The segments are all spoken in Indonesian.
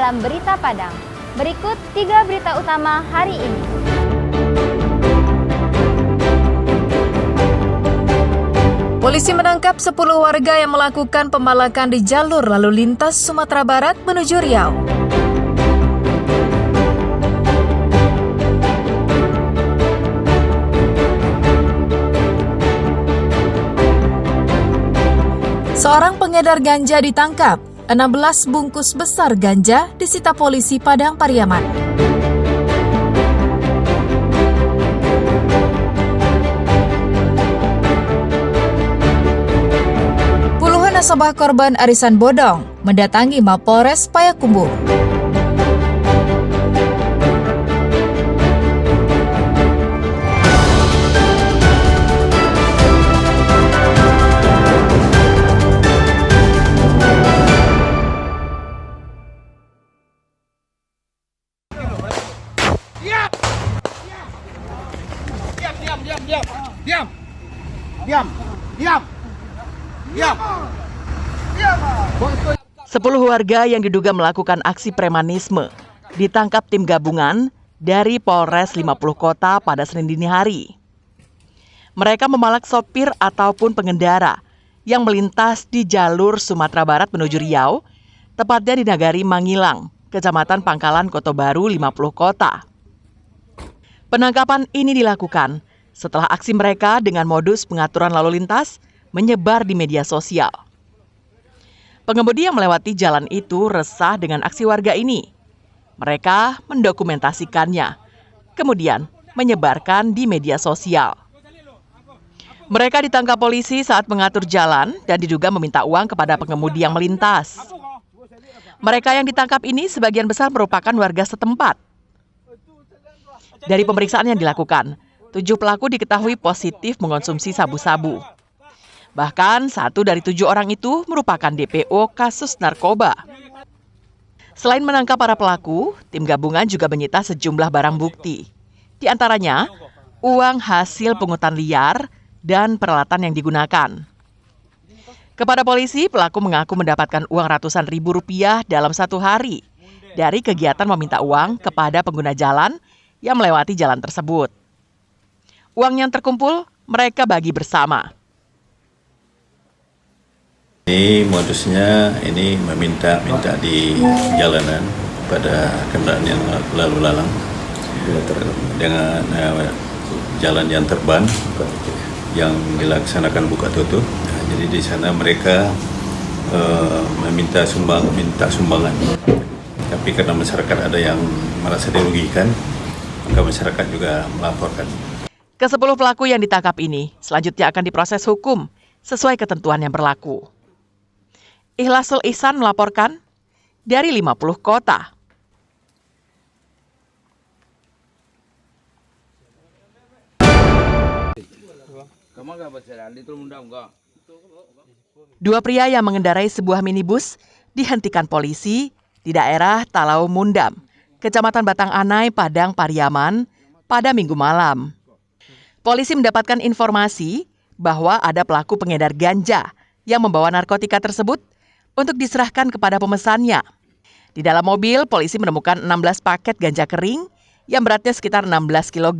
dalam Berita Padang. Berikut 3 berita utama hari ini. Polisi menangkap 10 warga yang melakukan pemalakan di jalur lalu lintas Sumatera Barat menuju Riau. Seorang pengedar ganja ditangkap. 16 bungkus besar ganja disita polisi Padang Pariaman. Puluhan nasabah korban arisan bodong mendatangi Mapolres Payakumbuh. Diam. 10 warga yang diduga melakukan aksi premanisme ditangkap tim gabungan dari Polres 50 Kota pada Senin dini hari. Mereka memalak sopir ataupun pengendara yang melintas di jalur Sumatera Barat menuju Riau, tepatnya di Nagari Mangilang, Kecamatan Pangkalan Kotobaru 50 Kota. Penangkapan ini dilakukan setelah aksi mereka dengan modus pengaturan lalu lintas menyebar di media sosial. Pengemudi yang melewati jalan itu resah dengan aksi warga ini. Mereka mendokumentasikannya, kemudian menyebarkan di media sosial. Mereka ditangkap polisi saat mengatur jalan dan diduga meminta uang kepada pengemudi yang melintas. Mereka yang ditangkap ini sebagian besar merupakan warga setempat. Dari pemeriksaan yang dilakukan, 7 pelaku diketahui positif mengonsumsi sabu-sabu. Bahkan 1 dari 7 orang itu merupakan DPO kasus narkoba. Selain menangkap para pelaku, tim gabungan juga menyita sejumlah barang bukti. Di antaranya, uang hasil pungutan liar dan peralatan yang digunakan. Kepada polisi, pelaku mengaku mendapatkan uang ratusan ribu rupiah dalam 1 hari dari kegiatan meminta uang kepada pengguna jalan yang melewati jalan tersebut. Uang yang terkumpul, mereka bagi bersama. Ini modusnya meminta di jalanan pada kendaraan yang lalu lalang dengan jalan yang terban yang dilaksanakan buka tutup. Nah, jadi di sana mereka minta sumbangan. Tapi karena masyarakat ada yang merasa dirugikan, maka masyarakat juga melaporkan. Ke-10 pelaku yang ditangkap ini selanjutnya akan diproses hukum sesuai ketentuan yang berlaku. Ikhlasul Ihsan melaporkan dari 50 Kota. Dua pria yang mengendarai sebuah minibus dihentikan polisi di daerah Talau Mundam, Kecamatan Batang Anai, Padang Pariaman pada Minggu malam. Polisi mendapatkan informasi bahwa ada pelaku pengedar ganja yang membawa narkotika tersebut untuk diserahkan kepada pemesannya. Di dalam mobil, polisi menemukan 16 paket ganja kering yang beratnya sekitar 16 kg.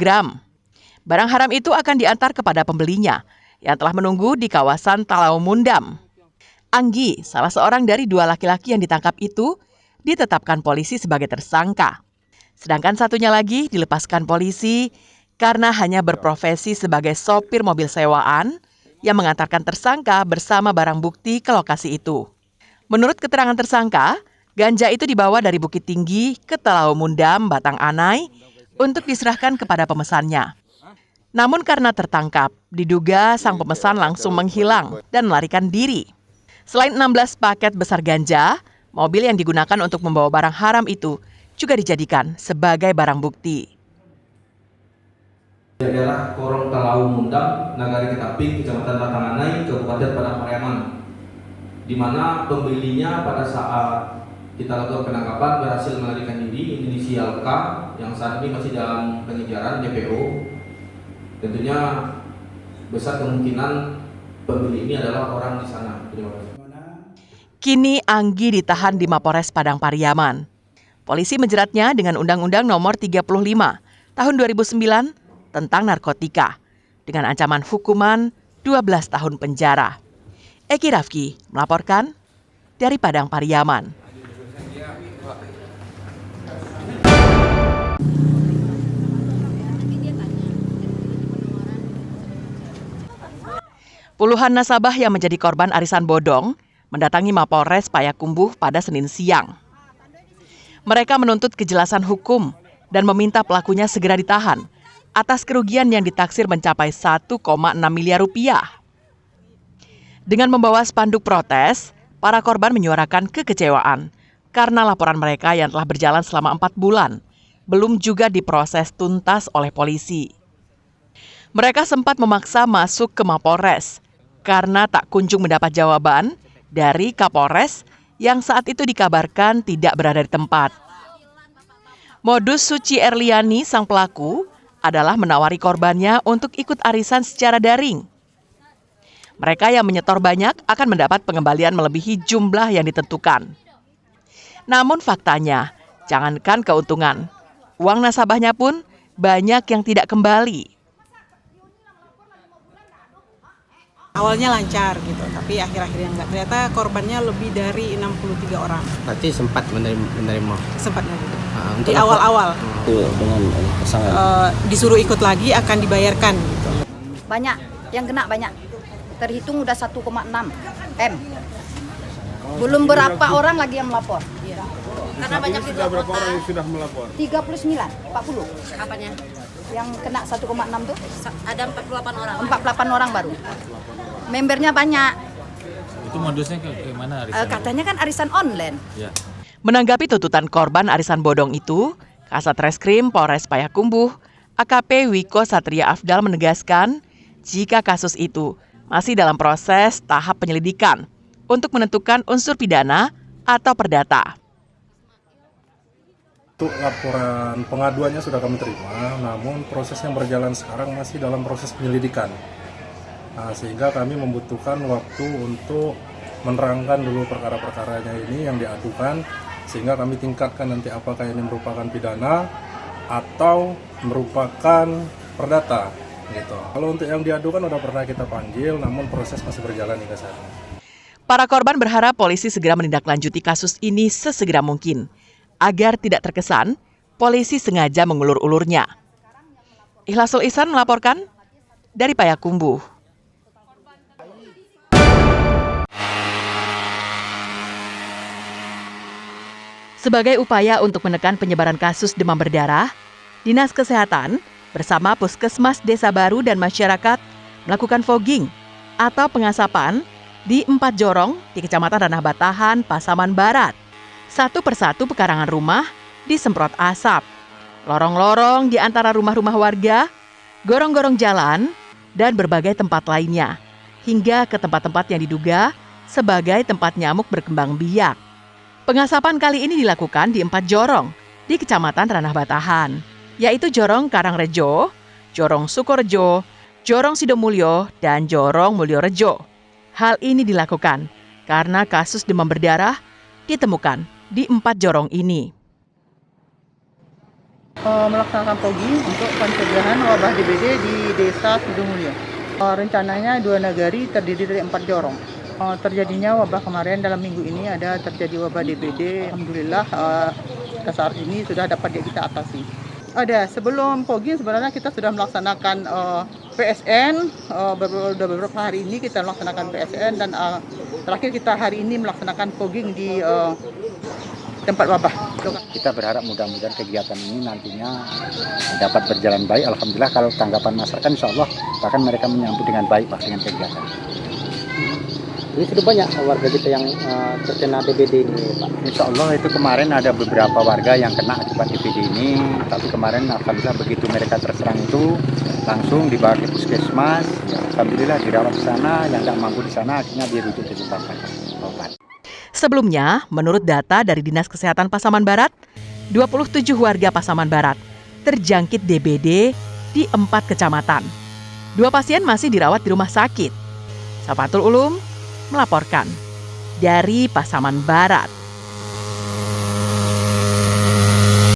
Barang haram itu akan diantar kepada pembelinya yang telah menunggu di kawasan Talau Mundam. Anggi, salah seorang dari 2 laki-laki yang ditangkap itu, ditetapkan polisi sebagai tersangka. Sedangkan satunya lagi dilepaskan polisi karena hanya berprofesi sebagai sopir mobil sewaan yang mengantarkan tersangka bersama barang bukti ke lokasi itu. Menurut keterangan tersangka, ganja itu dibawa dari Bukit Tinggi ke Talau Mundam, Batang Anai untuk diserahkan kepada pemesannya. Namun karena tertangkap, diduga sang pemesan langsung menghilang dan melarikan diri. Selain 16 paket besar ganja, mobil yang digunakan untuk membawa barang haram itu juga dijadikan sebagai barang bukti. Daerah Korong Talau Mundam, Nagari Ketaping, Kecamatan Batang Anai, Kabupaten Padang Pariaman, di mana pembelinya pada saat kita lakukan penangkapan berhasil melarikan diri, inisial K, yang saat ini masih dalam pengejaran DPO. Tentunya besar kemungkinan pembeli ini adalah orang di sana. Terima kasih. Kini Anggi ditahan di Mapolres Padang Pariaman. Polisi menjeratnya dengan Undang-Undang Nomor 35 Tahun 2009 tentang narkotika dengan ancaman hukuman 12 tahun penjara. Eki Rafki melaporkan dari Padang Pariaman. Puluhan nasabah yang menjadi korban arisan bodong mendatangi Mapolres Payakumbuh pada Senin siang. Mereka menuntut kejelasan hukum dan meminta pelakunya segera ditahan atas kerugian yang ditaksir mencapai 1,6 miliar rupiah. Dengan membawa spanduk protes, para korban menyuarakan kekecewaan karena laporan mereka yang telah berjalan selama 4 bulan belum juga diproses tuntas oleh polisi. Mereka sempat memaksa masuk ke Mapolres karena tak kunjung mendapat jawaban dari Kapolres yang saat itu dikabarkan tidak berada di tempat. Modus Suci Erliani, sang pelaku, adalah menawari korbannya untuk ikut arisan secara daring. Mereka yang menyetor banyak akan mendapat pengembalian melebihi jumlah yang ditentukan. Namun faktanya, jangankan keuntungan, uang nasabahnya pun banyak yang tidak kembali. Awalnya lancar gitu, tapi akhir-akhirnya enggak. Ternyata korbannya lebih dari 63 orang. Berarti sempat menerima. Sempatnya gitu. Di awal-awal. Dengan pasangan. Disuruh ikut lagi akan dibayarkan gitu. Banyak, yang kena banyak. Terhitung udah 1,6 M. Belum berapa orang lagi yang melapor. Karena banyak di Sudah berapa orang yang sudah melapor? 39, 40. Apanya? Yang kena 1,6 tuh Ada 48 orang. 48 orang baru. Membernya banyak. Itu modusnya ke mana arisan? Katanya kan arisan online. Ya. Menanggapi tuntutan korban arisan bodong itu, Kasat Reskrim Polres Payakumbuh, AKP Wiko Satria Afdal menegaskan jika kasus itu masih dalam proses tahap penyelidikan untuk menentukan unsur pidana atau perdata. Untuk laporan pengaduannya sudah kami terima, namun proses yang berjalan sekarang masih dalam proses penyelidikan. Sehingga kami membutuhkan waktu untuk menerangkan dulu perkara-perkaranya ini yang diadukan, sehingga kami tingkatkan nanti apakah ini merupakan pidana atau merupakan perdata. Gitu. Kalau untuk yang diadukan sudah pernah kita panggil, namun proses masih berjalan hingga saat ini. Para korban berharap polisi segera menindaklanjuti kasus ini sesegera mungkin, agar tidak terkesan polisi sengaja mengulur-ulurnya. Ikhlasul Ihsan melaporkan dari Payakumbuh. Sebagai upaya untuk menekan penyebaran kasus demam berdarah, Dinas Kesehatan bersama Puskesmas Desa Baru dan masyarakat melakukan fogging atau pengasapan di 4 jorong di Kecamatan Ranah Batahan, Pasaman Barat. Satu persatu pekarangan rumah disemprot asap. Lorong-lorong di antara rumah-rumah warga, gorong-gorong jalan, dan berbagai tempat lainnya, hingga ke tempat-tempat yang diduga sebagai tempat nyamuk berkembang biak. Pengasapan kali ini dilakukan di 4 jorong di Kecamatan Ranah Batahan, yaitu Jorong Karangrejo, Jorong Sukorejo, Jorong Sidomulyo, dan Jorong Mulyorejo. Hal ini dilakukan karena kasus demam berdarah ditemukan di 4 jorong ini. Melaksanakan fogging untuk pencegahan wabah DBD di Desa Sidomulyo. Rencananya 2 nagari terdiri dari 4 jorong. Terjadinya wabah kemarin dalam minggu ini ada terjadi wabah DBD. Alhamdulillah saat ini sudah dapat kita atasi. Ada sebelum fogging sebenarnya kita sudah melaksanakan PSN. Beberapa hari ini kita melaksanakan PSN dan terakhir kita hari ini melaksanakan fogging di tempat wabah. Kita berharap mudah-mudahan kegiatan ini nantinya dapat berjalan baik. Alhamdulillah kalau tanggapan masyarakat insya Allah bahkan mereka menyambut dengan baik Pak dengan kegiatan. Ini sudah banyak warga kita yang terkena DBD ini, Pak. Insya Allah itu kemarin ada beberapa warga yang kena akibat DBD ini. Tapi kemarin alhamdulillah begitu mereka terserang itu langsung dibawa ke puskesmas. Alhamdulillah dirawat di sana, yang tidak mampu di sana akhirnya dirujuk ke tempat obat. Sebelumnya, menurut data dari Dinas Kesehatan Pasaman Barat, 27 warga Pasaman Barat terjangkit DBD di 4 kecamatan. 2 pasien masih dirawat di rumah sakit. Safatul Ulum melaporkan dari Pasaman Barat.